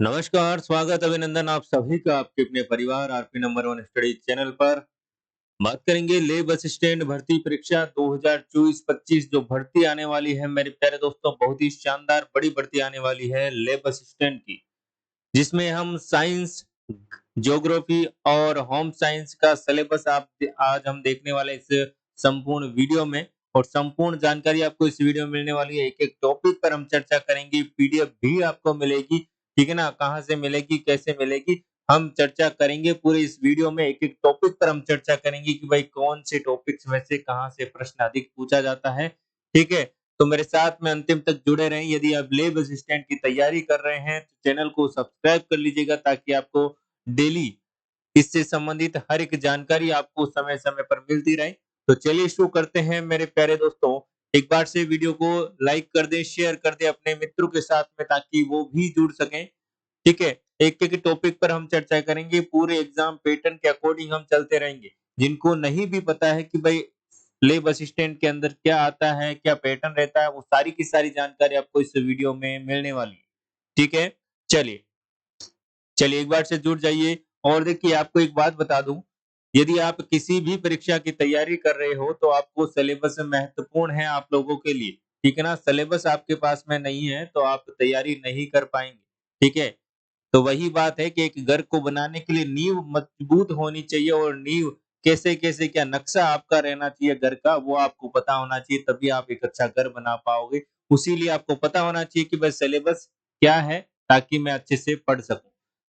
नमस्कार, स्वागत अभिनंदन आप सभी का आपके अपने परिवार RP number one study channel पर। बात करेंगे लेब असिस्टेंट भर्ती परीक्षा 2024-25 जो भर्ती आने वाली है मेरे प्यारे दोस्तों, बहुत ही शानदार बड़ी भर्ती आने वाली है लेब असिस्टेंट की, जिसमें हम साइंस, ज्योग्राफी और होम साइंस का सिलेबस आज हम देखने वाले हैं इस संपूर्ण वीडियो में। और संपूर्ण जानकारी आपको इस वीडियो में मिलने वाली है। एक-एक टॉपिक पर हम चर्चा करेंगे, पीडीएफ भी आपको मिलेगी, ठीक है ना? कहाँ से मिलेगी, कैसे मिलेगी, हम चर्चा करेंगे पूरे इस वीडियो में। एक-एक टॉपिक पर हम चर्चा करेंगे कि भाई कौन से टॉपिक्स में से कहाँ से प्रश्न अधिक पूछा जाता है, ठीक है? तो मेरे साथ में अंतिम तक जुड़े रहें। यदि आप लैब असिस्टेंट की तैयारी कर रहे हैं तो चैनल को सब्सक्राइब कर लीजिएगा, ताकि आपको डेली इससे संबंधित हर एक जानकारी आपको समय-समय पर मिलती रहे। तो चलिए शुरू करते हैं मेरे प्यारे दोस्तों। एक बार से वीडियो को लाइक कर दें, शेयर कर दें अपने मित्रों के साथ में, ताकि वो भी जुड़ सकें, ठीक है? एक-एक टॉपिक पर हम चर्चा करेंगे, पूरे एग्ज़ाम पैटर्न के अकॉर्डिंग हम चलते रहेंगे। जिनको नहीं भी पता है कि भाई लैब असिस्टेंट के अंदर क्या आता है, क्या पैटर्न रहता है, वो सारी की सारी जानकारी आपको इस वीडियो में मिलने वाली है। ठीक है? चलिए, चलिए एक बार से जुड़ जाइए। और देखिए आपको एक बात बता दूँ, यदि आप किसी भी परीक्षा की तैयारी कर रहे हो तो आपको सिलेबस महत्वपूर्ण है आप लोगों के लिए, ठीक है ना? सिलेबस आपके पास में नहीं है तो आप तैयारी नहीं कर पाएँगे, ठीक है? तो वही बात है कि एक घर को बनाने के लिए नींव मजबूत होनी चाहिए, और नींव कैसे-कैसे क्या नक्शा आपका रहना चाहिए घर का, वो आपको पता होना चाहिए, तभी आप एक अच्छा घर बना पाओगे। उसी लिए आपको पता होना चाहिए कि बस सिलेबस क्या है, ताकि मैं अच्छे से पढ़ सकूँ।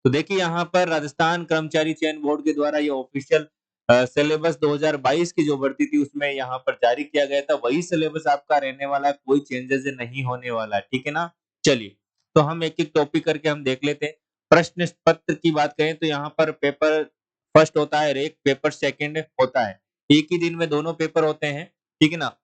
तो देखिए यहाँ पर राजस्थान कर्मचारी चयन बोर्ड के द्वारा ये ऑफिशियल सिलेबस 2022 की जो भर्ती थी उसमें यहाँ पर जारी किया गया था, वही सिलेबस आपका रहने वाला है, कोई चेंजेज़ नहीं होने वाला है, ठीक है ना? चलिए, तो हम एक-एक टॉपिक करके हम देख लेते हैं। प्रश्न पत्र की बात करें तो यहाँ पर पेपर फर्स्ट होता है और एक पेपर सेकंड होता है। एक ही दिन में दोनों पेपर होते हैं, ठीक है ना?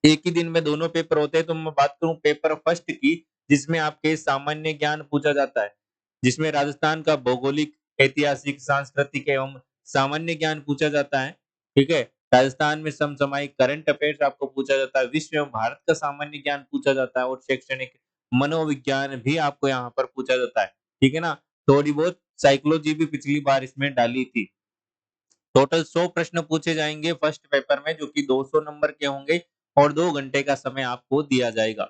एक ही दिन में दोनों पेपर होते हैं, तो मैं बात करूँ पेपर फर्स्ट की, जिसमें आपके सामान्य ज्ञान पूछा जाता है, जिसमें राजस्थान का भौगोलिक, ऐतिहासिक, सांस्कृतिक एवं सामान्य ज्ञान पूछा जाता है, ठीक है? राजस्थान में समसामयिक करंट अफेयर्स आपको पूछा जाता है, विश्व एवं भारत का सामान्य ज्ञान पूछा जाता है, और शैक्षणिक मनोविज्ञान भी आपको यहाँ पर पूछा जाता है, ठीक है ना? थोड़ी बहुत साइकोलॉजी भी पिछली बार इसमें डाली थी। टोटल 100 प्रश्न पूछे जाएँगे फर्स्ट पेपर में, जो कि 200 नंबर के होंगे, और 2 घंटे का समय आपको दिया जाएगा।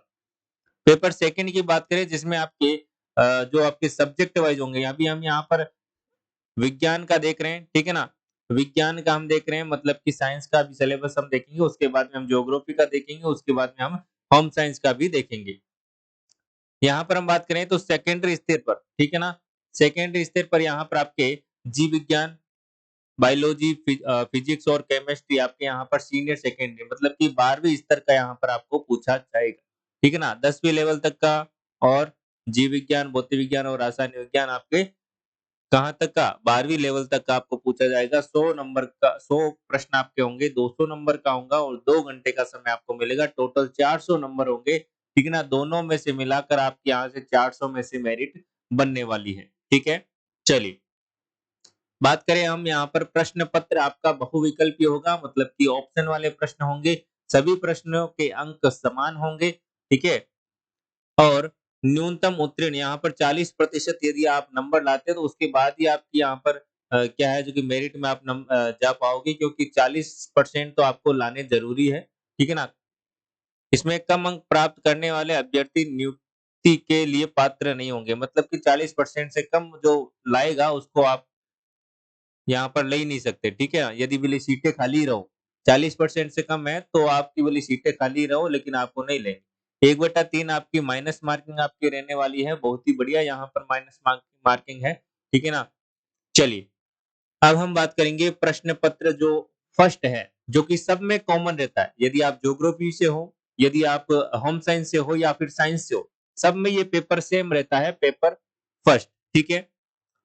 पेपर सेकंड की बात करें, जिसमें आपके जो आपके सब्जेक्ट वाइज़ होंगे, अभी हम यहाँ पर विज्ञान का देख रहे हैं, ठीक है ना? विज्ञान का हम देख रहे हैं, मतलब कि साइंस का भी सिलेबस हम देखेंगे, उसके बाद में हम ज्योग्राफी का देखेंगे, उसके बाद में हम होम साइंस का भी देखेंगे। यहाँ पर हम बात करें तो सेकेंडरी स्तर पर, ठीक है ना? सेकेंडरी स्तर पर यहाँ पर आपके जीव विज्ञान, बायोलॉजी, फिजिक्स और केमिस्ट्री आपके यहाँ पर सीनियर सेकेंडरी, मतलब कि 12वीं स्तर का यहाँ पर आपको पूछा जाएगा, ठीक है ना? 10वीं लेवल तक का, और जीव विज्ञान, भौतिक विज्ञान और रासायनिक विज्ञान आपके कहाँ तक का? 12वीं लेवल तक का आपको पूछा जाएगा। 100 नंबर का 100 प्रश्न आपके होंगे, 200 नंबर का होगा, और 2 घंटे का समय आपको मिलेगा। टोटल 400 नंबर होंगे, ठीक है ना? दोनों में से मिलाकर आपके यहाँ से 400 में से मेरिट बनने वाली है, ठीक है? चलिए, बात करें हम यहाँ पर प्रश्न पत्र आपका बहुविकल्पीय होगा, मतलब कि ऑप्शन वाले प्रश्न होंगे। सभी प्रश्नों के अंक समान होंगे, ठीक है? और न्यूनतम उत्तीर्ण यहाँ पर 40% यदि आप नंबर लाते हैं तो उसके बाद ही आपकी यहाँ पर क्या है जो कि मेरिट में आप जा पाओगे, क्योंकि 40% तो आपको लाने ज़रूरी है, ठीक है ना? इसमें कम अंक प्राप्त करने वाले अभ्यर्थी नियुक्ति के लिए पात्र नहीं होंगे, मतलब कि 40% से कम जो लाएगा उसको आप यहाँ पर ले ही नहीं सकते, ठीक है? यदि वाली सीटें खाली रहो, 40% से कम है तो आपकी वाली सीटें खाली रहो, लेकिन आपको नहीं लेंगे। 1/3 आपकी माइनस मार्किंग आपकी रहने वाली है, बहुत ही बढ़िया यहाँ पर माइनस मार्किंग है, ठीक है ना? चलिए, अब हम बात करेंगे प्रश्न पत्र जो फर्स्ट है, जो कि सब में कॉमन रहता है। यदि आप ज्योग्राफी से हो, यदि आप होम साइंस से हो या फिर साइंस से हो, सब में ये पेपर सेम रहता है, पेपर फर्स्ट, ठीक है?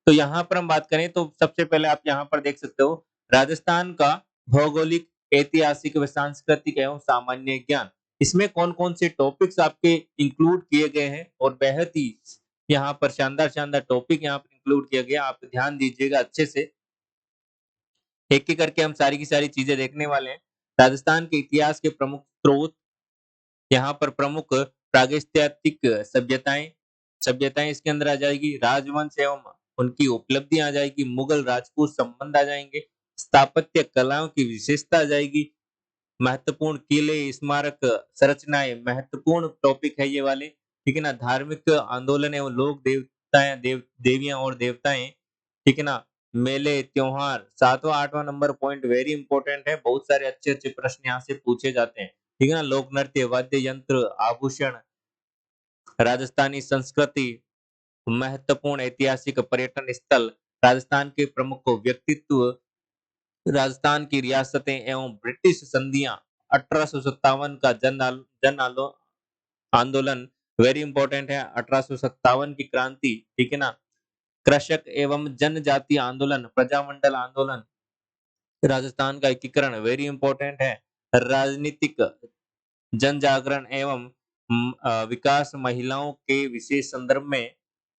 तो यहाँ पर हम बात करें तो सबसे पहले आप यहाँ पर देख सकते हो, राजस्थान का भौगोलिक, ऐतिहासिक व सांस्कृतिक एवं सामान्य ज्ञान। इसमें कौन-कौन से टॉपिक्स आपके इंक्लूड किए गए हैं, और बेहद ही यहाँ पर शानदार-शानदार टॉपिक यहाँ पर इंक्लूड किया गया। आप ध्यान दीजिएगा अच्छे से, एक-एक करके हम सारी की सारी चीज़ें देखने वाले हैं। राजस्थान के इतिहास के प्रमुख स्रोत, यहाँ पर प्रमुख प्रागैतिहासिक सभ्यताएँ, सभ्यताएं इसके अंदर आ जाएगी, राजवंश एवं उनकी उपलब्धियां आ जाएगी, मुगल राजपूत संबंध आ जाएंगे, स्थापत्य कलाओं की विशेषता आ जाएगी, महत्वपूर्ण किले, स्मारक संरचनाएं, महत्वपूर्ण टॉपिक है ये वाले, ठीक है ना। धार्मिक आंदोलन एवं लोक देवताएं, देवियां और देवताएं, ठीक है ना। मेले, त्योहार, 7वां 8वां नंबर पॉइंट वेरी इंपॉर्टेंट है, बहुत सारे अच्छे अच्छे प्रश्न यहाँ से पूछे जाते हैं, ठीक है ना। लोक नृत्य, वाद्य यंत्र, आभूषण, राजस्थानी संस्कृति, महत्वपूर्ण ऐतिहासिक पर्यटन स्थल, राजस्थान के प्रमुख व्यक्तित्व, राजस्थान की रियासतें एवं ब्रिटिश संधियां, 1857 का आंदोलन वेरी इंपॉर्टेंट है, 1857 की क्रांति, ठीक है ना। कृषक एवं जनजातीय आंदोलन, प्रजामंडल आंदोलन, राजस्थान का एकीकरण वेरी इंपॉर्टेंट है, राजनीतिक जन जागरण एवं विकास, महिलाओं के विशेष संदर्भ में,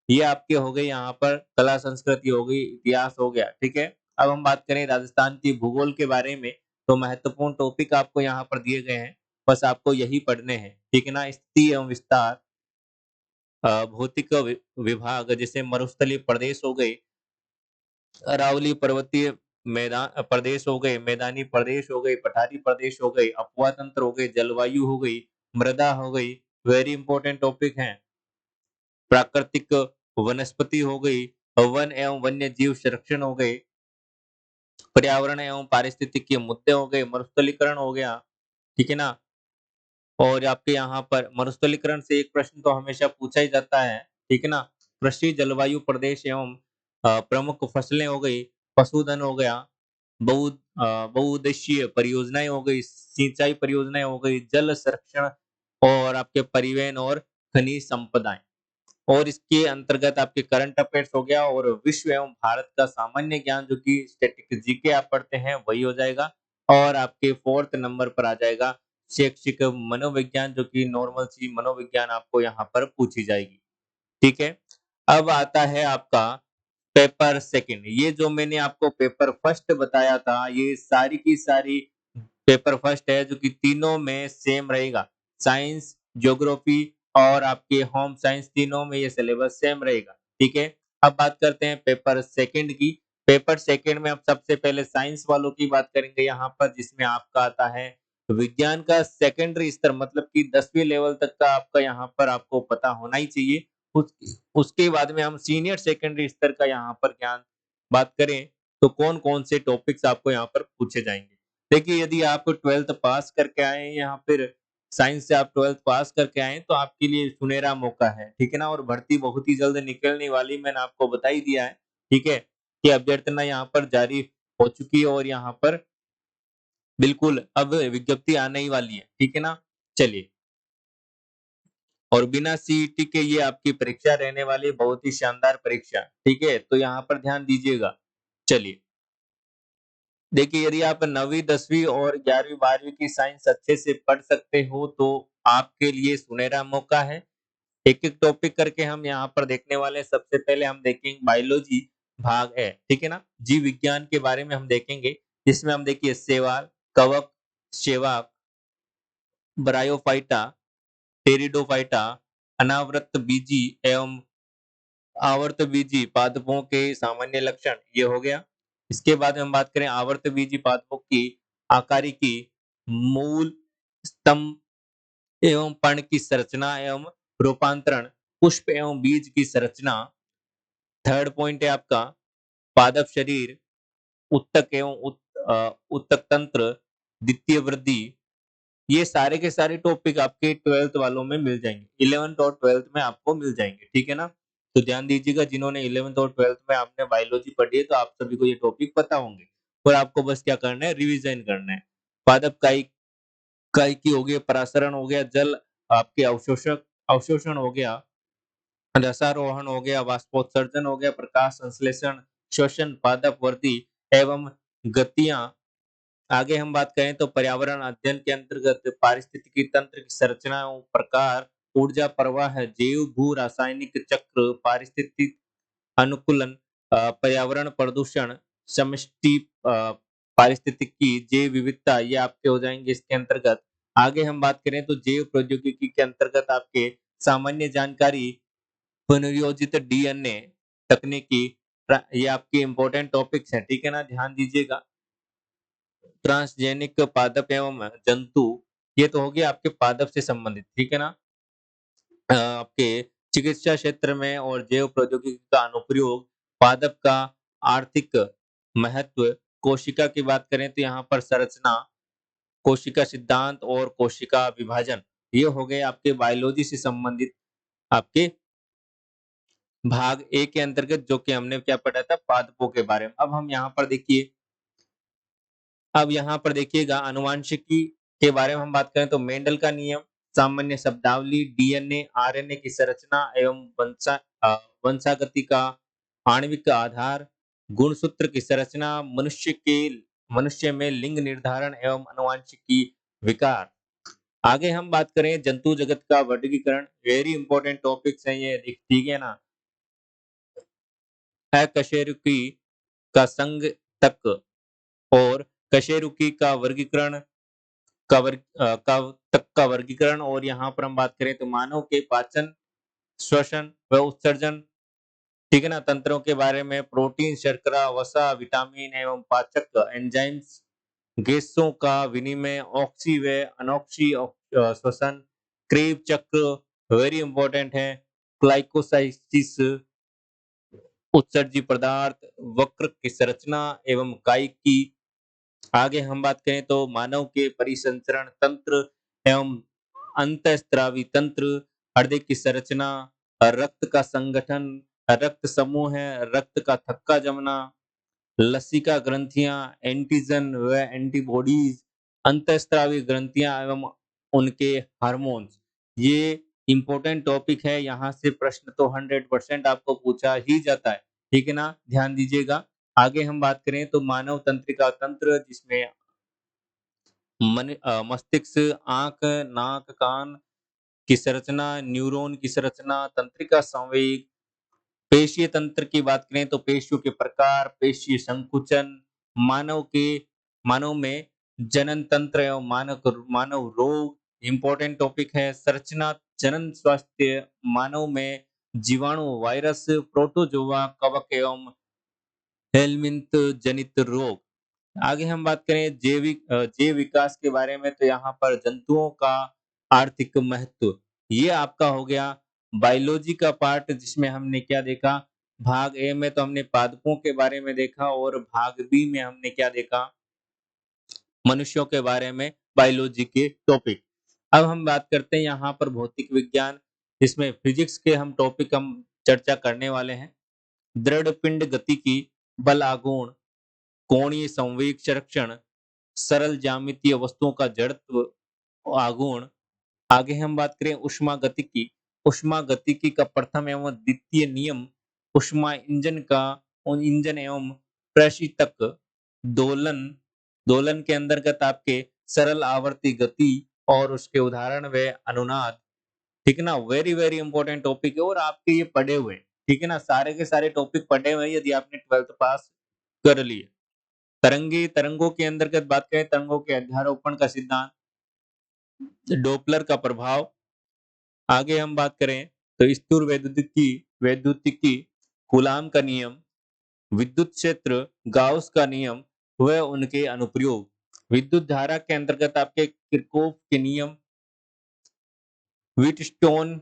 ये आपके हो गए यहाँ पर, कला संस्कृति हो गई, इतिहास हो गया, ठीक है। अब हम बात करें राजस्थान की भूगोल के बारे में, तो महत्वपूर्ण टॉपिक आपको यहाँ पर दिए गए हैं, बस आपको यही पढ़ने हैं, ठीक है ना। स्थिति एवं विस्तार, भौतिक विभाग, जैसे मरुस्थलीय प्रदेश हो गए, अरावली पर्वतीय मैदान प्रदेश हो गए, मैदानी प्रदेश हो गए, पठारी प्रदेश हो गए, अपवा तंत्र हो गए, जलवायु हो गई, मृदा हो गई, वेरी इंपॉर्टेंट टॉपिक हैं। प्राकृतिक वनस्पति हो गई, वन एवं वन्य जीव संरक्षण हो गए, पर्यावरण एवं पारिस्थितिकी मुद्दे हो गए, मरुस्थलीकरण हो गया, ठीक है ना। और आपके यहाँ पर मरुस्थलीकरण से एक प्रश्न तो हमेशा पूछा ही जाता है, ठीक है ना। कृषि, जलवायु, प्रदेश एवं प्रमुख फसलें हो गई, पशुधन हो गया, बहुउद्देशीय परियोजनाएं हो गई, सिंचाई परियोजनाएं हो गई, जल संरक्षण, और आपके परिवहन और खनिज संपदाएं। और इसके अंतर्गत आपके करंट अफेयर्स हो गया, और विश्व एवं भारत का सामान्य ज्ञान जो कि स्टैटिक जीके आप पढ़ते हैं वही हो जाएगा। और आपके 4th नंबर पर आ जाएगा शैक्षिक मनोविज्ञान, जो कि नॉर्मल सी मनोविज्ञान आपको यहाँ पर पूछी जाएगी, ठीक है। अब आता है आपका पेपर सेकंड, ये जो मैंने आपको पेपर फर्स्ट बताया था, ये सारी की सारी पेपर फर्स्ट है, जो कि तीनों में सेम रहेगा, साइंस, ज्योग्राफी और आपके होम साइंस, तीनों में ये सिलेबस सेम रहेगा, ठीक है। अब बात करते हैं पेपर सेकंड की। पेपर सेकंड में अब सबसे पहले साइंस वालों की बात करेंगे यहाँ पर, जिसमें आपका आता है विज्ञान का सेकेंडरी स्तर, मतलब कि 10वीं लेवल तक का आपका यहाँ पर आपको पता होना ही चाहिए। उसके बाद में हम सीनियर सेकेंडरी स्तर का यहाँ पर ज्ञान बात करें, तो कौन कौन से टॉपिक्स आपको यहाँ पर पूछे जाएंगे। देखिए, यदि आप 12th पास करके आए हैं, या फिर साइंस से आप 12th पास करके आए हैं, तो आपके लिए सुनहरा मौका है, ठीक है ना। और भर्ती बहुत ही जल्द निकलने वाली, मैंने आपको बता ही दिया है, ठीक है, कि अभ्यर्थना यहाँ पर जारी हो चुकी है, और यहाँ पर बिल्कुल अब विज्ञप्ति आने ही वाली है, ठीक है ना। चलिए, और बिना सीईटी के ये आपकी परीक्षा रहने वाली, बहुत ही शानदार परीक्षा, ठीक है, तो यहाँ पर ध्यान दीजिएगा। चलिए, देखिए, यदि आप 9वीं 10वीं और 11वीं 12वीं की साइंस अच्छे से पढ़ सकते हो, तो आपके लिए सुनहरा मौका है। एक एक टॉपिक करके हम यहाँ पर देखने वाले हैं। सबसे पहले हम देखेंगे बायोलॉजी भाग है, ठीक है ना, जीव विज्ञान के बारे में हम देखेंगे, जिसमें हम देखिए शैवाल, कवक, सेवाक, ब्रायोफाइटा, टेरिडोफाइटा, अनावृत बीजी एवं आवर्त बीजी पादपों के सामान्य लक्षण, ये हो गया। इसके बाद हम बात करें आवर्त बीजी पादपों की आकारिकी, मूल, स्तंभ एवं पर्ण की संरचना एवं रूपांतरण, पुष्प एवं बीज की संरचना। थर्ड पॉइंट है आपका पादप शरीर, उत्तक एवं उत्तक तंत्र, द्वितीय वृद्धि। ये सारे के सारे टॉपिक आपके 12th वालों में मिल जाएंगे, 11th और 12th में आपको मिल जाएंगे, ठीक है ना। तो ध्यान दीजिएगा, जिन्होंने 11th और 12th में आपने बायोलॉजी पढ़ी है, तो आप सभी को ये टॉपिक पता होंगे, और आपको बस क्या करना है, रिवीजन करना है। पादप काई की हो गया, परासरण हो गया, जल आपके अवशोषक अवशोषण हो गया, रसारोहण हो गया, वाष्पोत्सर्जन हो गया, प्रकाश संश्लेषण, श्वसन, पादप वृद्धि एवं गतियां। आगे हम बात करें तो पर्यावरण अध्ययन के अंतर्गत पारिस्थितिकी तंत्र की संरचना और प्रकार, ऊर्जा प्रवाह, जैव भू रासायनिक चक्र, पारिस्थितिक अनुकूलन, पर्यावरण प्रदूषण, समष्टि पारिस्थितिकी, जैव विविधता, ये आपके हो जाएंगे इसके अंतर्गत। आगे हम बात करें तो जैव प्रौद्योगिकी के अंतर्गत आपके सामान्य जानकारी, पुनर्योजित डीएनए तकनीकी, ये आपके इंपॉर्टेंट टॉपिक्स हैं, ठीक है ना, ध्यान दीजिएगा। ट्रांसजेनिक पादप एवं जंतु, ये तो हो गया आपके पादप से संबंधित, ठीक है ना। आपके चिकित्सा क्षेत्र में और जैव प्रौद्योगिकी का अनुप्रयोग, पादप का आर्थिक महत्व, कोशिका की बात करें तो यहाँ पर संरचना, कोशिका सिद्धांत और कोशिका विभाजन, ये हो गए आपके बायोलॉजी से संबंधित आपके भाग ए के अंतर्गत, जो कि हमने क्या पढ़ा था, पादपों के बारे में। अब हम यहाँ पर देखिए, अब यहाँ पर देखिएगा आनुवांशिकी के बारे में हम बात करें तो मेंडल का नियम, सामान्य शब्दावली, डीएनए, आरएनए की संरचना एवं वंशागति का आणविक आधार, गुणसूत्र की संरचना, मनुष्य में लिंग निर्धारण एवं आनुवांशिकी विकार। आगे हम बात करें जंतु जगत का वर्गीकरण, वेरी इंपॉर्टेंट टॉपिक्स है ये, ठीक है ना। अकशेरुकी का संघ तक और कशेरुकी का वर्गीकरण, तक का वर्गीकरण, और यहाँ पर हम बात करें तो मानव के पाचन, श्वसन व उत्सर्जन, ठीक है ना, तंत्रों के बारे में, प्रोटीन, शर्करा, वसा, विटामिन एवं पाचक एंजाइम्स, गैसों का विनिमय, ऑक्सी व अनॉक्सी श्वसन, क्रेब चक्र, वेरी इंपॉर्टेंट है, ग्लाइकोसाइसिस, उत्सर्जी पदार्थ, वक्र की संरचना एवं कायिकी। आगे हम बात करें तो मानव के परिसंचरण तंत्र एवं अंतःस्रावी तंत्र, हृदय की संरचना, रक्त का संगठन, रक्त समूह है, रक्त का थक्का जमना, लसिका ग्रंथियां, एंटीजन व एंटीबॉडीज, अंतःस्रावी ग्रंथियां एवं उनके हार्मोन्स, ये इंपॉर्टेंट टॉपिक है। यहाँ से प्रश्न तो 100% आपको पूछा ही जाता है, ठीक है ना, ध्यान दीजिएगा। आगे हम बात करें तो मानव तंत्रिका तंत्र, जिसमें मस्तिष्क, आंख, नाक, कान की संरचना, न्यूरॉन की संरचना, तंत्रिका संवेग, पेशीय तंत्र की बात करें तो पेशियों के प्रकार, पेशीय संकुचन, मानव के मानव में जनन तंत्र एवं मानव रोग, इंपॉर्टेंट टॉपिक है। संरचना, जनन स्वास्थ्य, मानव में जीवाणु, वायरस, प्रोटोजोआ, कवक एवं हेलमिंथ जनित रोग। आगे हम बात करें जैव विकास के बारे में तो यहाँ पर जंतुओं का आर्थिक महत्व, ये आपका हो गया बायोलॉजी का पार्ट, जिसमें हमने क्या देखा, भाग ए में तो हमने पादपों के बारे में देखा, और भाग बी में हमने क्या देखा, मनुष्यों के बारे में बायोलॉजी के टॉपिक। अब हम बात करते हैं यहाँ पर भौतिक विज्ञान, जिसमें फिजिक्स के हम टॉपिक हम चर्चा करने वाले हैं। दृढ़ पिंड गति की, बल आघूर्ण, कोणीय संवेग संरक्षण, सरल ज्यामितीय वस्तुओं का जड़त्व आघूर्ण। आगे हम बात करें ऊष्मा गतिकी का प्रथम एवं द्वितीय नियम, ऊष्मा इंजन एवं प्रशीतक, दोलन दोलन के अंतर्गत आपके सरल आवर्ती गति और उसके उदाहरण व अनुनाद, ठीक है ना, वेरी वेरी इंपॉर्टेंट टॉपिक है और आपके ये पढ़े हुए हैं, ठीक है ना, सारे के सारे टॉपिक पढ़े हुए हैं यदि आपने 12th पास कर लिए। तरंगों के अंतर्गत बात करें, तरंगों के अध्यारोपण का सिद्धांत, डोपलर का प्रभाव। आगे हम बात करें तो स्थूल वैद्युतिकी, कूलाम का नियम, विद्युत क्षेत्र, गाउस का नियम व उनके अनुप्रयोग, विद्युत धारा के अंतर्गत आपके किरचॉफ के नियम, व्हीटस्टोन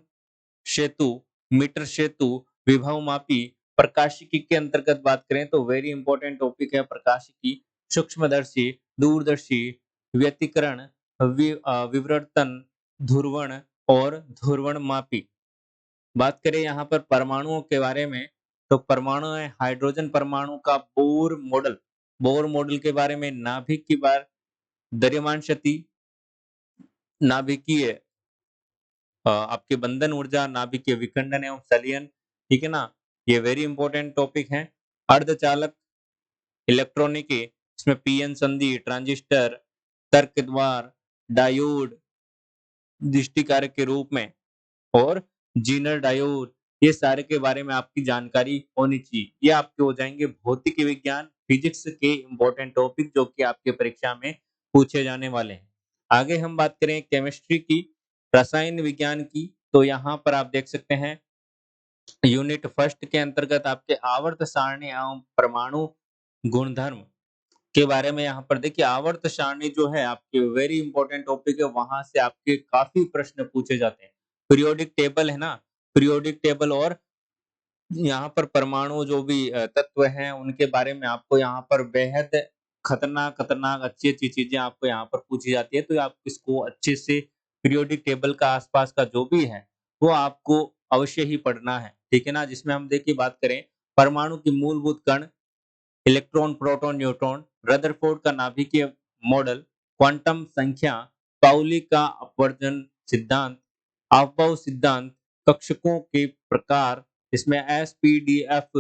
सेतु, मीटर सेतु, विभव मापी। प्रकाशिकी के अंतर्गत बात करें तो वेरी इंपॉर्टेंट टॉपिक है प्रकाशिकी, सूक्ष्मदर्शी, दूरदर्शी, व्यतिकरण, विवर्तन, ध्रुवण और ध्रुवण मापी। बात करें यहाँ पर परमाणुओं के बारे में तो परमाणु है हाइड्रोजन परमाणु का बोर मॉडल के बारे में, नाभिक की बात, द्रव्यमान शक्ति, नाभिकीय आपके बंधन ऊर्जा, नाभिकीय विखंडन एवं संलयन, ठीक है ना, ये वेरी इंपॉर्टेंट टॉपिक है। अर्धचालक, इलेक्ट्रॉनिकी, इसमें पीएन संधि, ट्रांजिस्टर, तर्क द्वार, डायोड दृष्टिकारक के रूप में, और जीनर डायोड, ये सारे के बारे में आपकी जानकारी होनी चाहिए। ये आपके हो जाएंगे भौतिक विज्ञान, फिजिक्स के इंपॉर्टेंट टॉपिक जो कि आपके परीक्षा में पूछे जाने वाले हैं। आगे हम बात करें केमिस्ट्री की, रसायन विज्ञान की, तो यहाँ पर आप देख सकते हैं यूनिट फर्स्ट के अंतर्गत आपके आवर्त सारणी एवं परमाणु गुणधर्म के बारे में यहाँ पर देखिए आवर्त सारणी जो है आपके वेरी इंपॉर्टेंट टॉपिक है, वहां से आपके काफी प्रश्न पूछे जाते हैं। पीरियोडिक टेबल है ना, पीरियोडिक टेबल और यहाँ पर परमाणु जो भी तत्व हैं उनके बारे में आपको यहाँ पर बेहद खतरनाक खतरनाक अच्छी-अच्छी चीज़ें आपको यहाँ पर पूछी जाती है, तो आप इसको अच्छे से पीरियोडिक टेबल का आस-पास का जो भी है, वो आपको अवश्य ही पढ़ना है, ठीक है ना? जिसमें हम देखिए बात करें परमाणु की मूलभूत कण, इलेक्ट्रॉन, प्रोटॉन, न्यूट्रॉन, रदरफोर्ड का नाभिकीय मॉडल, क्वांटम संख्या, पाउली का अपवर्जन सिद्धांत, अफबाउ सिद्धांत, कक्षकों के प्रकार, इसमें एसपीडीएफ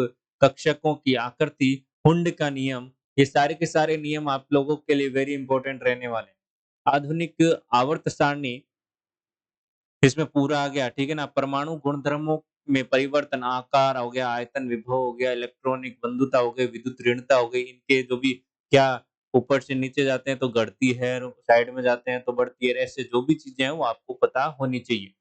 कक्षकों की आकृति, हुंड का नियम, ये सारे के सारे नियम आप लोगों के लिए वेरी इंपॉर्टेंट रहने वाले हैं। आधुनिक आवर्त सारणी इसमें पूरा आ गया, ठीक है ना? परमाणु गुणधर्मों में परिवर्तन, आकार हो गया, आयतन, विभव हो गया, इलेक्ट्रॉनिक बंधुता हो गई, विद्युत ऋणता हो गई, इनके जो भी क्या ऊपर से नीचे जाते हैं तो घटती है, साइड में जाते हैं तो बढ़ती है, ऐसे जो भी चीजें हैं वो आपको पता होनी चाहिए।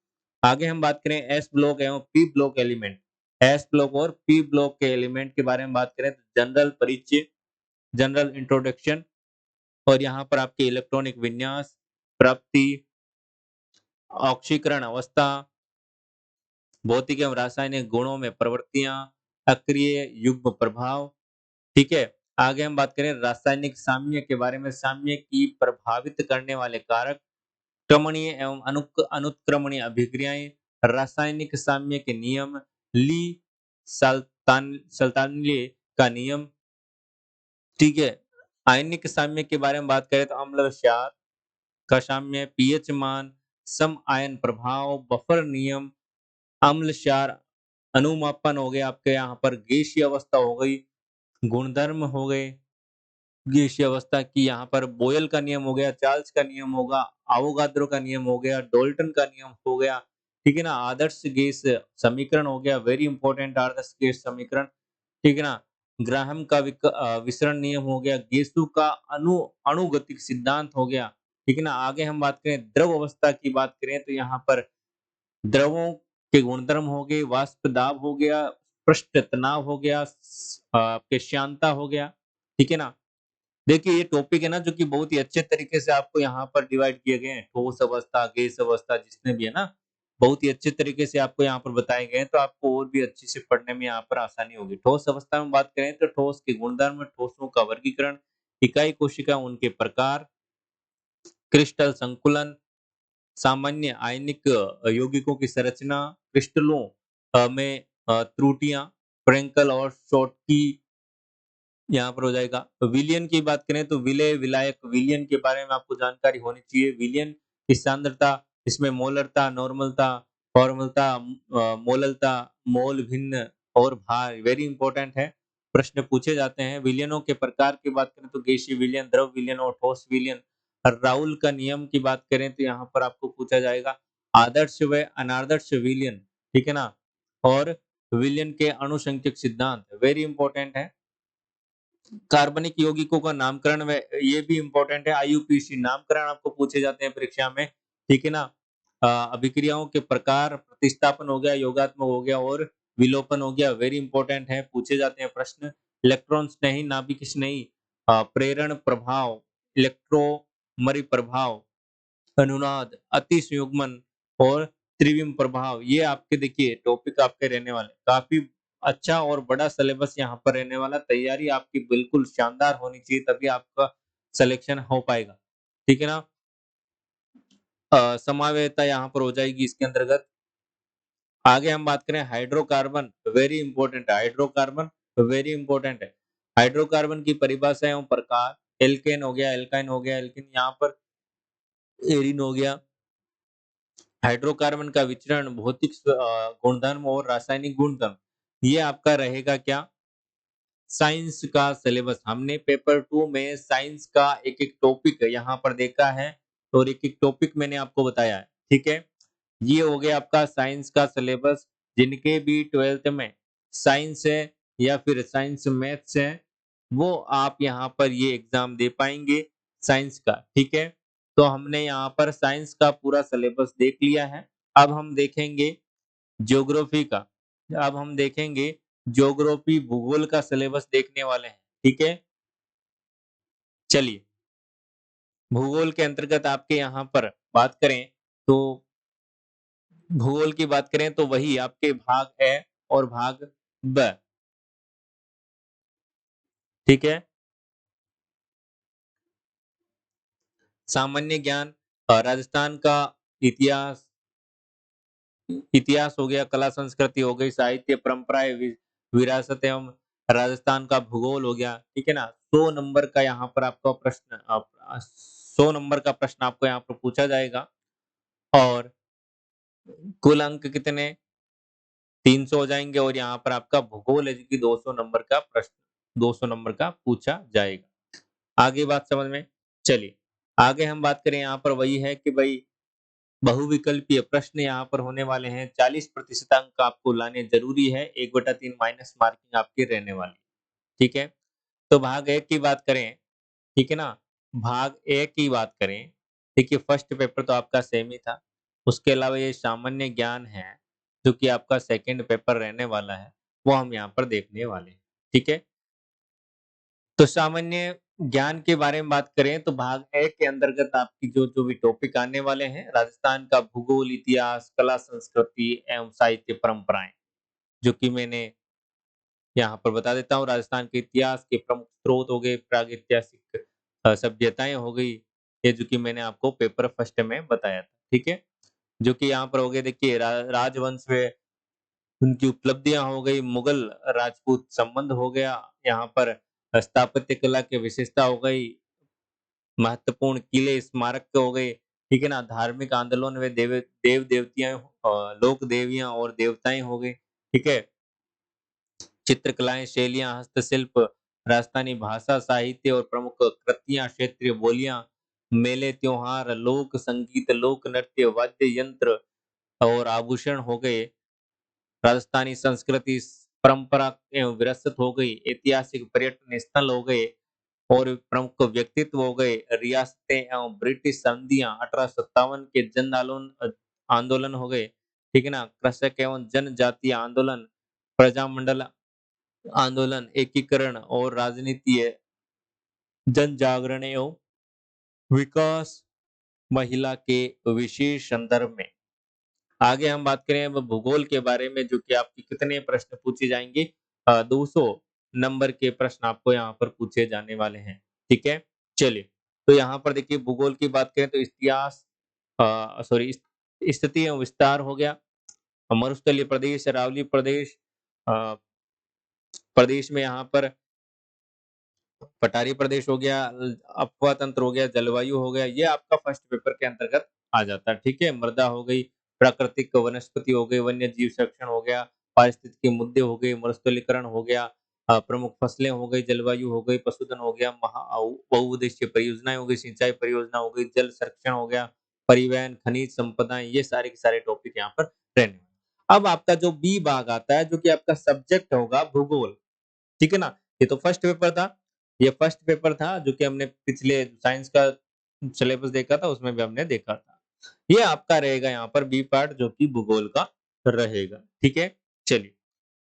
आगे हम बात करें एस ब्लॉक एवं P block element. S block और पी ब्लॉक के एलिमेंट के बारे में बात करें तो जनरल परिचय, जनरल इंट्रोडक्शन और यहाँ पर आपके इलेक्ट्रॉनिक विन्यास, प्राप्ति, ऑक्सीकरण अवस्था, भौतिक एवं रासायनिक गुणों में प्रवृत्तियां, अक्रिय युग्म प्रभाव, ठीक है। आगे हम बात करें रासायनिक साम्य के बारे में, साम्य की प्रभावित करने वाले कारक, क्रमणीय एवं अनुत्क्रमणीय अभिक्रियाएं, रासायनिक साम्य के नियम, ली सल्तानले का नियम, ठीक है। आयनिक साम्य के बारे में बात करें तो अम्ल क्षार का साम्य, पीएच मान, सम आयन प्रभाव, बफर नियम, अम्ल क्षार अनुमापन हो गया आपके यहाँ पर, गैसीय अवस्था हो गई, गुणधर्म हो गए गैसीय अवस्था की, यहाँ पर बोयल का नियम हो गया, चार्ल्स का नियम होगा, अवोगाद्रो का नियम हो गया, डोल्टन का नियम हो गया, ठीक है ना? आदर्श गैस समीकरण हो गया, वेरी इंपॉर्टेंट आदर्श गैस समीकरण, ठीक है ना? ग्राहम का विसरण नियम हो गया, गेसु का अणुगतिक सिद्धांत हो गया, ठीक है ना? आगे हम बात करें द्रव अवस्था की बात करें तो यहाँ पर द्रवों के गुणधर्म हो गए, वाष्प दाब हो गया, पृष्ठ तनाव हो गया, आपके श्यानता हो गया, ठीक है ना? देखिए ये टॉपिक है ना जो कि बहुत ही अच्छे तरीके से आपको यहाँ पर डिवाइड किए गए हैं, ठोस अवस्था, गैस अवस्था जितने भी है ना, बहुत ही अच्छे तरीके से आपको यहाँ पर बताए गए हैं, तो आपको और भी अच्छे से पढ़ने में यहाँ पर आसानी होगी। ठोस अवस्था में बात करें तो ठोस के गुणधर्म, ठोसों का वर्गीकरण, इकाई कोशिका, उनके प्रकार, क्रिस्टल संकुलन, सामान्य आयनिक यौगिकों की संरचना, क्रिस्टलों में त्रुटियां, फ्रेंकल और शॉटकी यहाँ पर हो जाएगा। तो विलयन की बात करें तो विलेय, विलायक, विलयन के बारे में आपको जानकारी होनी चाहिए। विलयन की सांद्रता, इसमें मोलरता, नॉर्मलता, फॉर्मलता, मोललता, मोल भिन्न और भार वेरी इंपॉर्टेंट है। प्रश्न पूछे जाते हैं। विलयनों के प्रकार की बात करें तो गैसीय विलयन, द्रव विलयन और ठोस विलयन। राउल का नियम की बात करें तो यहाँ पर आपको पूछा जाएगा आदर्श व अनादर्श विलयन, ठीक है ना? और विलयन के अणुसंख्यक सिद्धांत वेरी इंपॉर्टेंट है। कार्बनिक यौगिकों का नामकरण में ये भी इंपॉर्टेंट है, आईयूपीएसी नामकरण आपको पूछे जाते हैं परीक्षा में, ठीक है ना? अभिक्रियाओं के प्रकार, प्रतिस्थापन हो गया, योगात्मक हो गया और विलोपन हो गया, वेरी इंपॉर्टेंट है, पूछे जाते हैं प्रश्न। इलेक्ट्रॉन स्नेही, नाभिक स्नेही, प्रेरण प्रभाव, इलेक्ट्रोमरी प्रभाव, अनुनाद, अति संयुग्मन और त्रिविम प्रभाव, ये आपके देखिए टॉपिक आपके रहने वाले काफी अच्छा और बड़ा सिलेबस यहाँ पर रहने वाला। तैयारी आपकी बिल्कुल शानदार होनी चाहिए तभी आपका सिलेक्शन हो पाएगा, ठीक है ना? समावेयता यहाँ पर हो जाएगी इसके अंतर्गत। आगे हम बात करें हाइड्रोकार्बन, वेरी इंपॉर्टेंट है, हाइड्रोकार्बन वेरी इंपॉर्टेंट है। हाइड्रोकार्बन की परिभाषा एवं प्रकार, एल्केन हो गया, एल्काइन हो गया, एल्किन यहाँ पर एरिन हो गया। हाइड्रोकार्बन का विचरण, भौतिक गुणधर्म और रासायनिक गुणधर्म, ये आपका रहेगा क्या? साइंस का सिलेबस। हमने पेपर 2 में साइंस का एक-एक टॉपिक यहाँ पर देखा है और एक-एक टॉपिक मैंने आपको बताया है, ठीक है? ये हो गया आपका साइंस का सिलेबस। जिनके भी 12th में साइंस है या फिर साइंस मैथ्स है, वो आप यहाँ पर ये एग्जाम दे पाएंगे साइंस का, ठीक है? तो हमने यहाँ पर साइंस का पूरा सिलेबस देख लिया है। अब हम देखेंगे ज्योग्राफी का। अब हम देखेंगे ज्योग्राफी भूगोल का सिलेबस देखने वाले हैं, ठीक है? चलिए, भूगोल के अंतर्गत आपके यहाँ पर बात करें तो भूगोल की बात करें तो वही आपके भाग ए और भाग ब, ठीक है? सामान्य ज्ञान, राजस्थान का इतिहास इतिहास हो गया, कला संस्कृति हो गई, साहित्य परंपराएं, विरासत एवं राजस्थान का भूगोल हो गया, ठीक है ना? 100 नंबर का यहाँ पर आपका प्रश्न 100 नंबर का प्रश्न आपको यहाँ पर पूछा जाएगा और कुल अंक कितने 300 हो जाएंगे और यहाँ पर आपका भूगोल है जो कि 200 नंबर का प्रश्न 200 नंबर का पूछा जाएगा। आगे बात समझ में? चलिए, आगे हम बात करें यहाँ पर वही है कि भाई बहुविकल्पीय प्रश्न यहाँ पर होने वाले हैं। 40% अंक आपको लाने जरूरी है। 1/3 माइनस मार्किंग आपकी रहने वाली, ठीक है? तो भाग एक की बात करें, ठीक है ना? भाग ए की बात करें, देखिए फर्स्ट पेपर तो आपका सेम ही था। उसके अलावा ये सामान्य ज्ञान है, जो कि आपका सेकंड पेपर रहने वाला है, वो हम यहाँ पर देखने वाले हैं, ठीक है? तो सामान्य ज्ञान के बारे में बात करें तो भाग ए के अंतर्गत आपकी जो जो भी टॉपिक आने वाले हैं, राजस्थान का भूगोल, इतिहास, कला संस्कृति एवं साहित्य परंपराएं, जो कि मैंने यहाँ पर बता देता हूँ। राजस्थान के इतिहास के प्रमुख स्रोत हो गए, प्रागैतिहासिक सभ्यताएं हो गई, ये जो कि मैंने आपको पेपर फर्स्ट में बताया था, ठीक है? जो कि यहाँ पर हो गए, देखिए राजवंश में उनकी उपलब्धियां हो गई, मुगल राजपूत संबंध हो गया, यहाँ पर स्थापत्य कला की विशेषता हो गई, महत्वपूर्ण किले स्मारक हो गए, ठीक है ना? धार्मिक आंदोलन में देव देवतियां लोक देवियां और देवताएं हो गए, ठीक है? चित्रकलाएं, शैलियां, हस्तशिल्प, राजस्थानी भाषा, साहित्य और प्रमुख कृतियां, क्षेत्रीय बोलियां, मेले, त्योहार, लोक संगीत, लोक नृत्य, वाद्य यंत्र और आभूषण हो गए, राजस्थानी संस्कृति, परंपरा एवं विरासत हो गई, ऐतिहासिक पर्यटन स्थल हो गए और प्रमुख व्यक्तित्व हो गए, रियासतें एवं ब्रिटिश संधियां 1857 के जन आंदोलन आंदोलन हो गए, ठीक है ना? कृषक एवं जनजातीय आंदोलन, प्रजामंडल आंदोलन, एकीकरण और राजनीति, जन जागरण एवं विकास, महिला के विशेष संदर्भ में। आगे हम बात करें अब भूगोल के बारे में, जो कि आपके कितने प्रश्न पूछे जाएंगे, 200 नंबर के प्रश्न आपको यहाँ पर पूछे जाने वाले हैं, ठीक है? चलिए, तो यहाँ पर देखिए भूगोल की बात करें तो इतिहास, सॉरी, स्थिति एवं विस्तार हो गया, मरुस्थलीय प्रदेश, अरावली प्रदेश, अ, प्रदेश में यहाँ पर पठारी प्रदेश हो गया, अपवा तंत्र हो गया, जलवायु हो गया, ये आपका फर्स्ट पेपर के अंतर्गत आ जाता है, ठीक है? मृदा हो गई, प्राकृतिक वनस्पति हो गई, वन्य जीव संरक्षण हो गया, पारिस्थितिकी मुद्दे हो गए, मरुस्थलीकरण हो गया, प्रमुख फसलें हो गई, जलवायु हो गई, पशुधन हो गया, बहुउद्देशीय परियोजनाएं हो गई, सिंचाई परियोजना हो गई, जल संरक्षण हो गया, परिवहन, खनिज संपदाएं, ये सारे के सारे टॉपिक यहाँ पर रहने वाले। अब आपका जो बी भाग आता है, जो कि आपका सब्जेक्ट होगा भूगोल, ठीक है ना? ये तो फर्स्ट पेपर था। ये फर्स्ट पेपर था जो कि हमने पिछले साइंस का सिलेबस देखा था, उसमें भी हमने देखा था। ये आपका रहेगा यहाँ पर बी पार्ट, जो कि भूगोल का रहेगा, ठीक है? चलिए,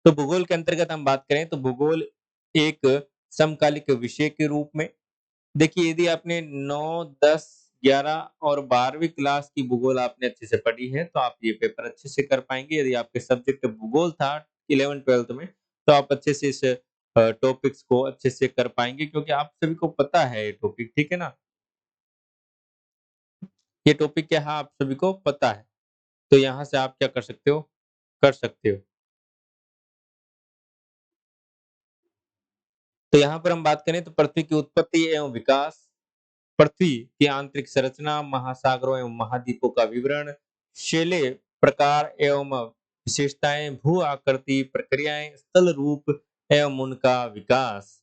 तो भूगोल के अंतर्गत हम बात करें तो भूगोल एक समकालिक विषय के रूप में, देखिए यदि आपने 9, 10, 11 और 12वीं क्लास की भूगोल आपने अच्छे से पढ़ी है, तो आप ये पेपर अच्छे से कर पाएँगे। यदि आपके सब्जेक्ट भूगोल था 11th-12th में, तो आप अच्छे से इस टॉपिक्स को अच्छे से कर पाएँगे, क्योंकि आप सभी को पता है ये टॉपिक, ठीक है ना? ये टॉपिक क्या है आप सभी को पता है। तो यहाँ से आप क्या कर सकते हो? कर सकते हो। तो यहाँ पर हम बात करें तो पृथ्वी की उत्पत्ति एवं विकास, पृथ्वी की आंतरिक संरचना, महासागरों एवं महाद्वीपों का विवरण, शैलीय प्रकार एवं विशेषताएं, भू आकृति, प्रक्रियाएं, स्थल रूप एवं उनका विकास।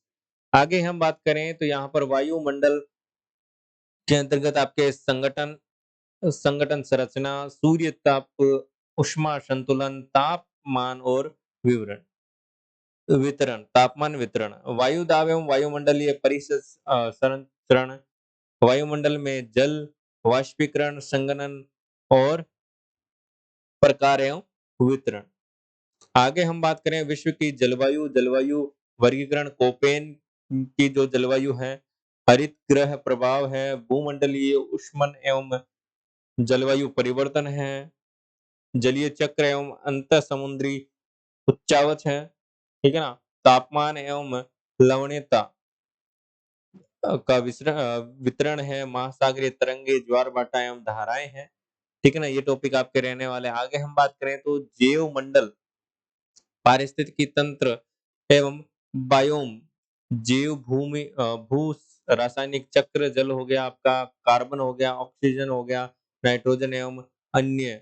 आगे हम बात करें तो यहाँ पर वायुमंडल के अंतर्गत आपके संगठन संगठन संरचना, सूर्य ताप, ऊष्मा संतुलन, तापमान और विवरण वितरण, तापमान वितरण, वायु दाब एवं वायुमंडलीय संचरण, वायुमंडल में जल वाष्पीकरण, संघनन और प्रकार एवं वितरण। आगे हम बात करें विश्व की जलवायु वर्गीकरण कोपेन की जो जलवायु है, हरित गृह प्रभाव है, भूमंडलीय ऊष्मन एवं जलवायु परिवर्तन है, जलीय चक्र एवं अंतः समुद्री उच्चावच है, ठीक है ना? तापमान एवं लवणीयता का वितरण है, महासागरीय तरंगे, ज्वार-भाटा एवं धाराएँ हैं, ठीक है ना? ये टॉपिक आपके रहने वाले हैं। आगे हम बात करें तो जैव मंडल, पारिस्थितिकी तंत्र एवं बायोम, भू रासायनिक चक्र, जल हो गया आपका, कार्बन हो गया, ऑक्सीजन हो गया, नाइट्रोजन एवं अन्य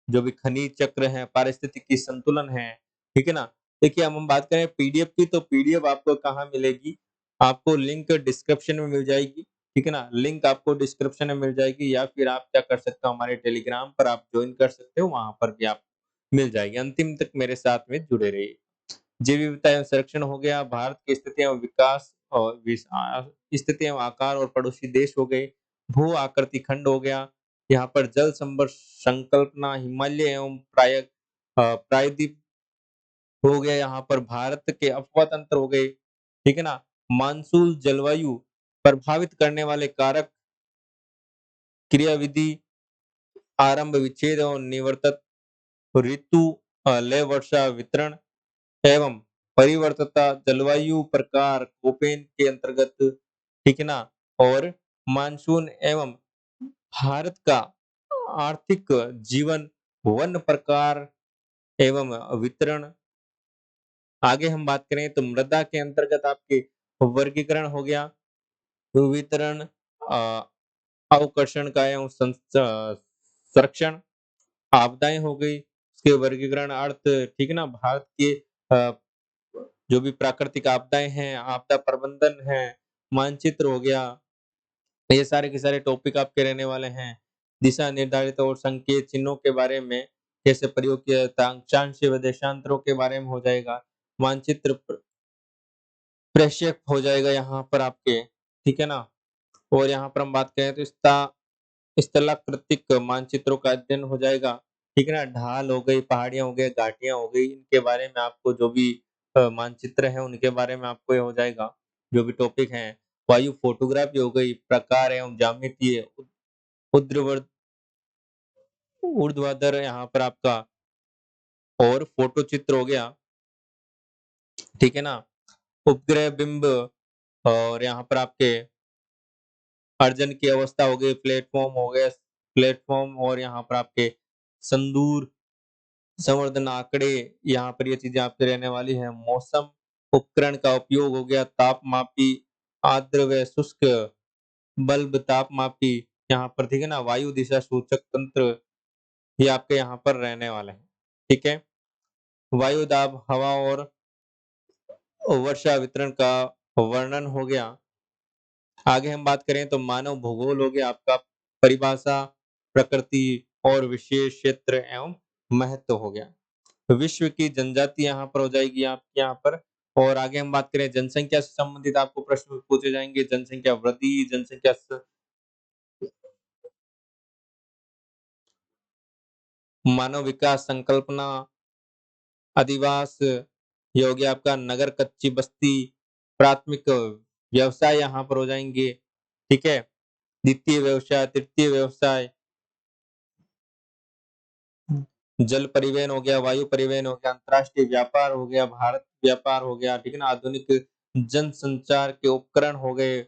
जो भी खनिज चक्र हैं, पारिस्थितिकी संतुलन है, ठीक है ना? देखिए अब हम बात करें पीडीएफ की, तो पीडीएफ आपको कहाँ मिलेगी? आपको लिंक डिस्क्रिप्शन में मिल जाएगी, ठीक है ना? लिंक आपको डिस्क्रिप्शन में मिल जाएगी या फिर आप क्या कर सकते हो हमारे टेलीग्राम पर आप जॉइन कर सकते हो, वहाँ पर भी आप मिल जाएगी। अंतिम तक मेरे साथ में जुड़े रहिए। जैव विविधता एवं संरक्षण हो गया, भारत की स्थिति एवं विकास और स्थिति एवं आकार और पड़ोसी देश हो गए, भू आकृति खंड हो गया, यहाँ पर जल संकल्पना, हिमालय एवं प्रायद्वीप हो गया, यहाँ पर भारत के अफवाह तंत्र हो गए, ठीक है ना? मानसून जलवायु प्रभावित करने वाले कारक, क्रियाविधि, आरंभ विच्छेद और निवर्तक, ऋतु, लय वर्षा वितरण एवं परिवर्तता, जलवायु प्रकार कोपेन के अंतर्गत, ठीक है ना? और मानसून एवं भारत का आर्थिक जीवन, वन प्रकार एवं वितरण। आगे हम बात करें तो मृदा के अंतर्गत आपके वर्गीकरण हो गया, वितरण, अवकर्षण का एवं संरक्षण, आपदाएं हो गई, उसके वर्गीकरण अर्थ, ठीक है ना? भारत के जो भी प्राकृतिक आपदाएँ हैं, आपदा प्रबंधन है, मानचित्र हो गया, ये सारे के सारे टॉपिक आपके रहने वाले हैं। दिशा निर्धारित और संकेत चिन्हों के बारे में कैसे प्रयोग किया जाता है, अक्षांश व देशांतरों के बारे में हो जाएगा, मानचित्र प्रक्षेप हो जाएगा यहाँ पर आपके, ठीक है ना? और यहाँ पर हम बात करें तो स्थलाकृतिक मानचित्रों का अध्ययन हो जाएगा, ठीक है ना? ढाल हो गई, पहाड़ियाँ हो गई, घाटियाँ हो गई, इनके बारे में आपको जो भी मानचित्र है उनके बारे में आपको ये हो जाएगा, जो भी टॉपिक हैं। वायु फोटोग्राफी हो गई, प्रकार एवं ज्यामितीय, ऊर्ध्वाधर ऊर्ध्वाधर यहाँ पर आपका, और फोटो चित्र हो गया, ठीक है ना? उपग्रह बिंब, और यहाँ पर आपके अर्जन की अवस्था हो गई, प्लेटफ़ॉर्म हो गया, प्लेटफ़ॉर्म, और यहाँ पर आपके संदूर, संवर्धन आंकड़े, यहाँ पर ये चीज़ें आपके रहने वाली हैं। मौसम उपकरण का उपयोग हो गया, तापमापी, आर्द्र व शुष्क बल्ब तापमापी, यहाँ पर, ठीक है ना? वायु दिशा सूचक तंत्र, ये आपके यहाँ पर रहने वाले हैं, ठीक है? वायु दाब, हवा और वर्षा वितरण का वर्णन हो गया। आगे हम बात करें तो मानव भूगोल हो गया आपका, परिभाषा, प्रकृति और विशेष क्षेत्र एवं महत्व हो गया। विश्व की जनजाति यहाँ पर हो जाएगी आपके यहाँ पर। और आगे हम बात करें जनसंख्या से संबंधित आपको प्रश्न पूछे जाएंगे, जनसंख्या वृद्धि, जनसंख्या मानव विकास संकल्पना, अधिवास, ये हो गया आपका नगर कच्ची बस्ती, प्राथमिक व्यवसाय यहाँ पर हो जाएंगे, ठीक है? द्वितीय व्यवसाय, तृतीय व्यवसाय, जल परिवहन हो गया, वायु परिवहन हो गया, अंतर्राष्ट्रीय व्यापार हो गया, भारत व्यापार हो गया, ठीक है ना? आधुनिक जनसंचार के उपकरण हो गए,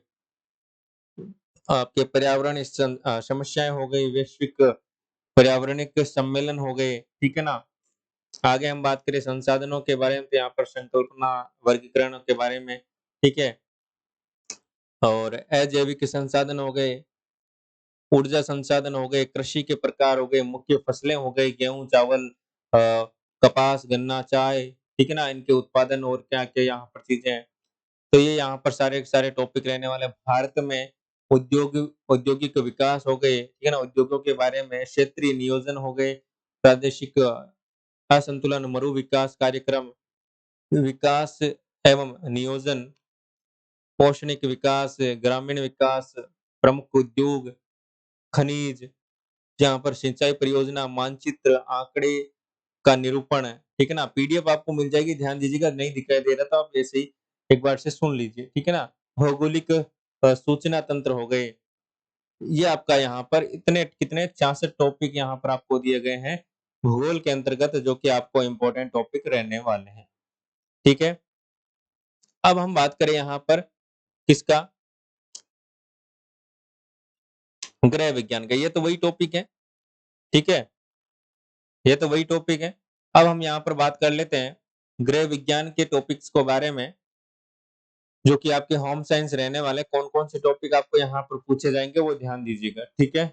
आपके समस्याएं हो गई, वैश्विक पर्यावरणिक सम्मेलन हो गए, ठीक है ना? आगे हम बात करें संसाधनों के बारे में, तो यहाँ पर संकल्पना, वर्गीकरण के बारे में, ठीक है? और अजैविक संसाधन हो गए, ऊर्जा संसाधन हो गए, कृषि के प्रकार हो गए, मुख्य फसलें हो गई, गेहूँ, चावल, कपास, गन्ना, चाय, ठीक है ना? इनके उत्पादन और क्या-क्या यहाँ पर चीज़ें हैं। तो ये यहाँ पर सारे के सारे टॉपिक रहने वाले हैं। भारत में औद्योगिक विकास हो गए, ठीक है ना? उद्योगों के बारे में, क्षेत्रीय नियोजन हो गए, प्रादेशिक असंतुलन, मरु विकास कार्यक्रम, विकास एवं नियोजन, पौष्टिक विकास, ग्रामीण विकास, प्रमुख उद्योग, खनिज, जहाँ पर सिंचाई परियोजना, मानचित्र, आंकड़े का निरूपण है, ठीक है ना? पीडीएफ आपको मिल जाएगी, ध्यान दीजिएगा, नहीं दिखाई दे रहा तो आप ऐसे ही एक बार से सुन लीजिए, ठीक है ना? भौगोलिक सूचना तंत्र हो गए, ये आपका यहाँ पर इतने कितने 66 टॉपिक यहाँ पर आपको दिए गए हैं, भूगोल के अंतर्गत जो कि आपको इम्पोर्टेंट टॉपिक रहने वाले हैं, ठीक है? अब हम बात करें यहाँ पर किसका? गृह विज्ञान का, ये तो वही टॉपिक है, ठीक है? ये तो वही टॉपिक है। अब हम यहाँ पर बात कर लेते हैं गृह विज्ञान के टॉपिक्स के बारे में, जो कि आपके होम साइंस रहने वाले कौन-कौन से टॉपिक आपको यहाँ पर पूछे जाएँगे वो ध्यान दीजिएगा, ठीक है?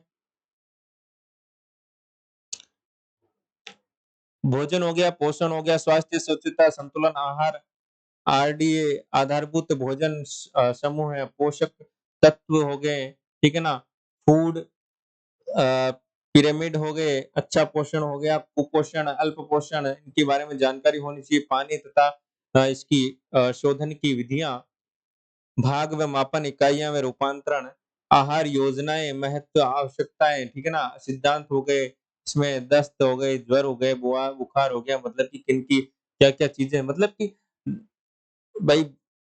भोजन हो गया, पोषण हो गया, स्वास्थ्य, स्वच्छता, संतुलन, आहार, आरडीए, आधारभूत भोजन समूह है, पोषक तत्व हो गए, ठीक है ना? फूड पिरामिड हो गए, अच्छा पोषण हो गया, कुपोषण, अल्प पोषण, इनके बारे में जानकारी होनी चाहिए, पानी तथा इसकी शोधन की विधियाँ, भाग व मापन इकाइयाँ व रूपांतरण, आहार योजनाएँ, महत्व, आवश्यकताएँ, ठीक है ना? सिद्धांत हो गए, इसमें दस्त हो गए, ज्वर हो गए, बुखार हो गया, मतलब कि किनकी क्या-क्या चीज़ें मतलब कि भाई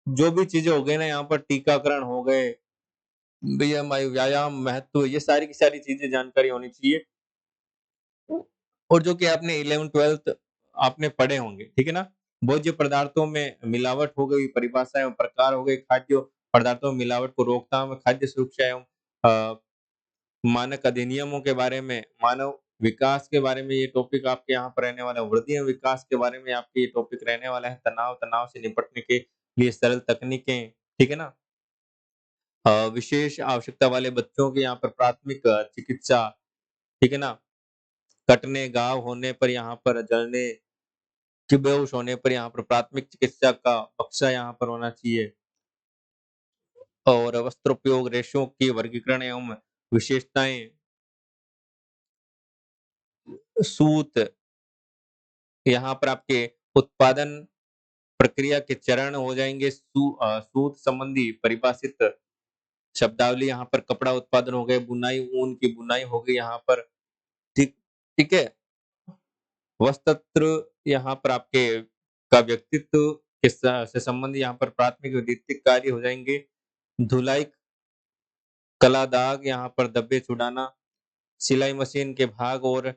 जो भी चीज़ें हो गई ना यहाँ पर टीकाकरण हो गए, व्यायाम, महत्व, ये सारी की सारी चीज़ें जानकारी होनी चाहिए। और जो कि आपने 11th-12th आपने पढ़े होंगे, ठीक है ना? भोज्य पदार्थों में मिलावट हो गई, परिभाषा एवं प्रकार हो गए, खाद्य पदार्थों में मिलावट को रोकथाम, खाद्य सुरक्षा एवं अ, मानक अधिनियमों के बारे में, मानव विकास के बारे में ये टॉपिक आपके यहाँ पर रहने वाला है, वृद्धि एवं विकास के बारे में आपके ये टॉपिक रहने वाला है, तनाव से निपटने के लिए सरल तकनीकें, ठीक है ना? विशेष आवश्यकता वाले बच्चों के यहाँ पर प्राथमिक चिकित्सा, ठीक है ना? कटने, घाव होने पर यहाँ पर जलने कि बेहोश होने पर यहाँ पर प्राथमिक चिकित्सा का बक्सा यहाँ पर होना चाहिए और वस्त्रोपयोग, रेशों की वर्गीकरण एवं विशेषताएँ, सूत, यहाँ पर आपके उत्पादन प्रक्रिया के चरण हो जाएँगे, सूत संबंधी परिभाषित शब्दावली यहाँ पर कपड़ा उत्पादन हो गए, बुनाई, ऊन की बुनाई हो गई यहाँ पर, ठीक ठीक है? वस्त्र यहाँ पर आपके का व्यक्तित्व के से संबंधित यहाँ पर प्राथमिक और द्वितीयक कार्य हो जाएँगे। धुलाई, कला दाग, यहाँ पर धब्बे छुड़ाना, सिलाई मशीन के भाग और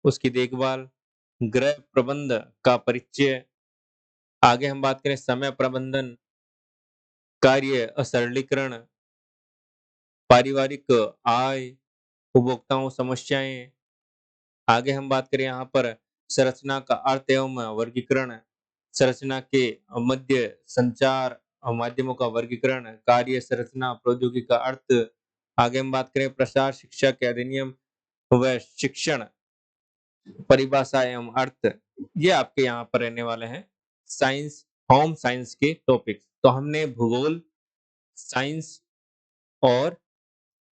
उसकी देखभाल, गृह प्रबंध का परिचय, आगे हम बात करें समय प्रबंधन, कार्य सरलीकरण, पारिवारिक आय, उपभोक्ताओं समस्याएँ, आगे हम बात करें यहाँ पर संरचना का अर्थ एवं वर्गीकरण, संरचना के मध्य संचार माध्यमों का वर्गीकरण, कार्य संरचना प्रौद्योगिकी का अर्थ, आगे हम बात करें प्रसार शिक्षा के अधिनियम व शिक्षण परिभाषा एवं अर्थ, ये आपके यहाँ पर रहने वाले हैं साइंस, होम साइंस के टॉपिक्स। तो हमने भूगोल, साइंस और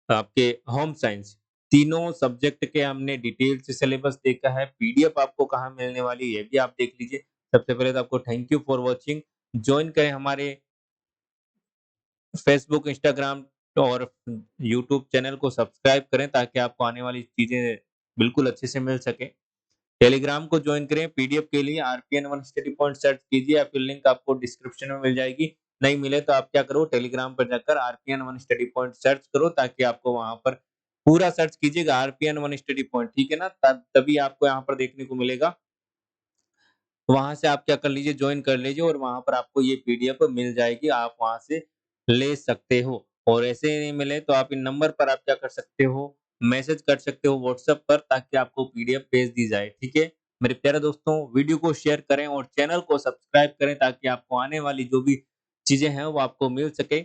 आपके होम साइंस तीनों सब्जेक्ट के हमने डिटेल से सिलेबस देखा है। पीडीएफ आपको कहाँ मिलने वाली है, ये भी आप देख लीजिए। सबसे पहले तो आपको thank you for watching. Join करें हमारे फेसबुक, इंस्टाग्राम और यूट्यूब चैनल को सब्सक्राइब करें ताकि आपको आने वाली चीज़ें बिल्कुल अच्छे से मिल सके। टेलीग्राम को जॉइन करें पीडीएफ के लिए RPN one study point search कीजिए या फिर लिंक आपको डिस्क्रिप्शन में मिल जाएगी। नहीं मिले तो आप क्या करो टेलीग्राम पर जाकर RPN one study point search करो ताकि आपको वहाँ पर पूरा सर्च कीजिएगा आरपीएन वन स्टडी पॉइंट, ठीक है ना? तब तभी आपको यहाँ पर देखने को मिलेगा। वहाँ से आप क्या कर लीजिए जॉइन कर लीजिए और वहाँ पर आपको ये पीडीएफ मिल जाएगी, आप वहाँ से ले सकते हो। और ऐसे ही नहीं मिले तो आप इन नंबर पर आप क्या कर सकते हो, मैसेज कर सकते हो व्हाट्सएप पर ताकि आपको पीडीएफ भेज दी जाए, ठीक है? मेरे प्यारे दोस्तों वीडियो को शेयर करें और चैनल को सब्सक्राइब करें ताकि आपको आने वाली जो भी चीज़ें हैं वो आपको मिल सके।